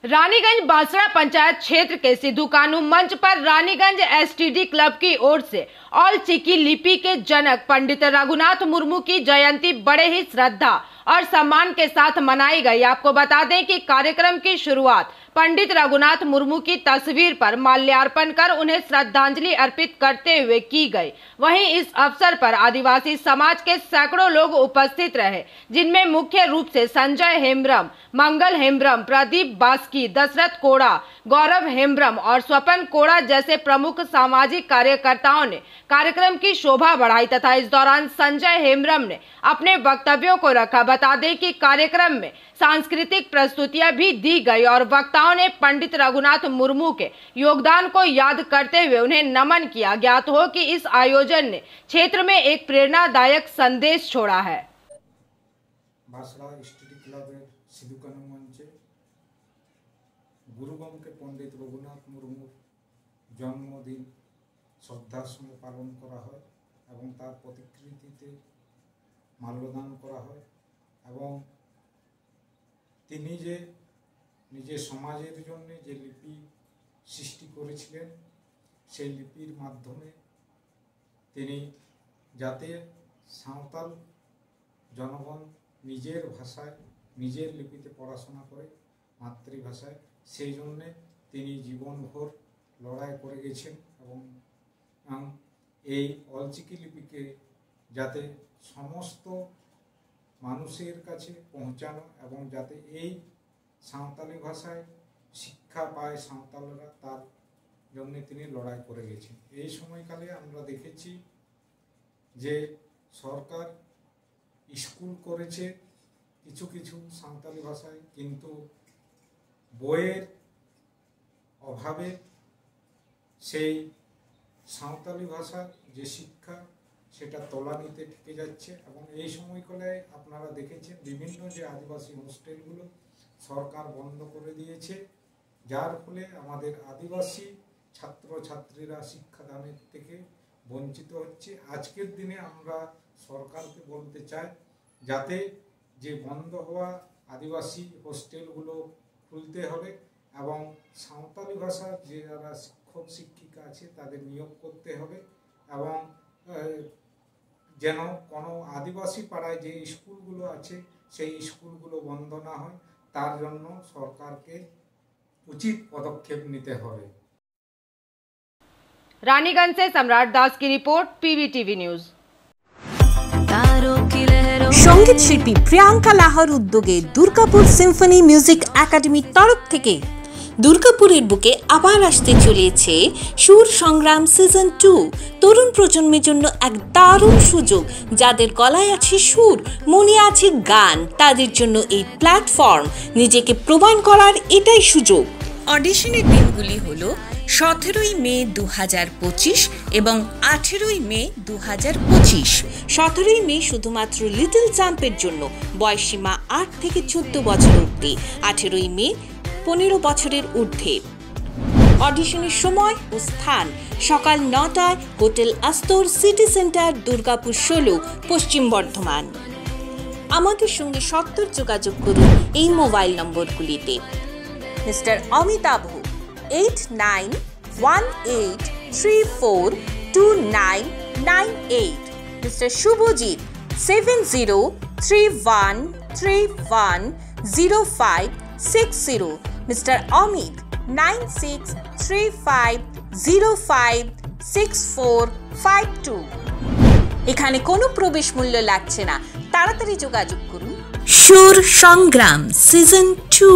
रानीगंज बांसड़ा पंचायत क्षेत्र के सिद्धू कानू मंच पर रानीगंज एसटीडी क्लब की ओर से ऑल चिकी लिपि के जनक पंडित रघुनाथ मुर्मू की जयंती बड़े ही श्रद्धा और सम्मान के साथ मनाई गई। आपको बता दें कि कार्यक्रम की शुरुआत पंडित रघुनाथ मुर्मू की तस्वीर पर माल्यार्पण कर उन्हें श्रद्धांजलि अर्पित करते हुए की गई। वहीं इस अवसर पर आदिवासी समाज के सैकड़ों लोग उपस्थित रहे, जिनमें मुख्य रूप से संजय हेम्ब्रम, मंगल हेम्ब्रम, प्रदीप बास्की, दशरथ कोड़ा, गौरव हेम्ब्रम और स्वपन कोड़ा जैसे प्रमुख सामाजिक कार्यकर्ताओं ने कार्यक्रम की शोभा बढ़ाई तथा इस दौरान संजय हेम्ब्रम ने अपने वक्तव्यों को रखा। बता दें कि कार्यक्रम में सांस्कृतिक प्रस्तुतियां भी दी गई और वक्ताओं ने पंडित रघुनाथ मुर्मू के योगदान को याद करते हुए उन्हें नमन किया। ज्ञात हो कि इस आयोजन ने क्षेत्र में एक प्रेरणादायक संदेश छोड़ा है। बांसड़ा एसटीडी क्लबेर सिद्धू कानू मंचे गुरुगमके पंडित रघुनाथ मुर्मुर जन्मदिन श्रद्धार संगे पालन करा हय एवं तार प्रतिकृतिते माल्यदान करा हय एवं तिनि जे निजे समाजेर जन्य जे लिपि सृष्टि करेछिलेन सेई लिपिर माध्यमे तिनि जाते सावताल जनगण निजेर भाषाय निजेर लिपिते पढ़ाशोना करे मातृभाषाय सेई जन्य तिनि जीवनभर लड़ाई करे गेछेन एवं এই অলচিকি লিপিকে যাতে সমস্ত মানুষের কাছে পৌঁছানো এবং যাতে এই সাঁওতালি ভাষায় শিক্ষা পায় সাঁওতালরা তার জন্য তিনি লড়াই করে গেছেন। এই সময়কালে আমরা দেখেছি যে সরকার স্কুল করেছে কিছু কিছু সাঁওতালি ভাষায়, কিন্তু বইয়ের অভাবে সেই সাঁওতালি ভাষার যে শিক্ষা সেটা তলানিতে ঠেকে যাচ্ছে এবং এই সময়কালে আপনারা দেখেছেন বিভিন্ন যে আদিবাসী হোস্টেলগুলো সরকার বন্ধ করে দিয়েছে, যার ফলে আমাদের আদিবাসী ছাত্রছাত্রীরা শিক্ষাদানের থেকে বঞ্চিত হচ্ছে। আজকের দিনে আমরা সরকারকে বলতে চাই যাতে যে বন্ধ হওয়া আদিবাসী হোস্টেলগুলো খুলতে হবে এবং সাঁওতালি ভাষার যে যারা শিক্ষক শিক্ষিকা আছে তাদের নিয়োগ করতে হবে এবং যেন কোনো আদিবাসী পাড়ায় যে স্কুলগুলো আছে সেই স্কুলগুলো বন্ধ না হয় তার জন্য সরকারকে উচিত পদক্ষেপ নিতে হবে। रानीगंज से सम्राट दास की रिपोर्ट, पीवीटीवी न्यूज। संगीत शिल्पी प्रियंका लाहार उद्योगे दुर्गापुर सिम्फनी म्यूजिक एकाडेमी तरफ থেকে দুর্গাপুরের বুকে আবার আসতে চলেছে সুর সংগ্রাম সিজন 2। তরুণ প্রজন্মের জন্য এক দারুণ সুযোগ। যাদের গলায় আছে সুর, মনে আছে গান, তাদের জন্য এই প্ল্যাটফর্ম। নিজেকে প্রমাণ করার এটাই সুযোগ। অডিশনের দিনগুলি হলো 17ই মে 2025 এবং 18ই মে 2025। 17ই মে শুধুমাত্র লিটল চ্যাম্পের জন্য, বয়সীমা 8 থেকে 14 বছর অবধি। 18ই মে 15 বছরের ঊর্ধ্বে। অডিশনের সময় ও স্থান সকাল 9টায়, hotel Astor, city centre, Durgapur 16, Paschim Bardhaman. আমাদের সঙ্গে সত্তর যোগাযোগ করুন এই মোবাইল নম্বরগুলিতে। Mister Amitabh 8918342998, mister Subhajit 7031310560, mister Amit 9635056452। এখানে কোনো প্রবেশ মূল্য লাগছে না, তাড়াতাড়ি যোগাযোগ করুন। সুর সংগ্রাম সিজন 2।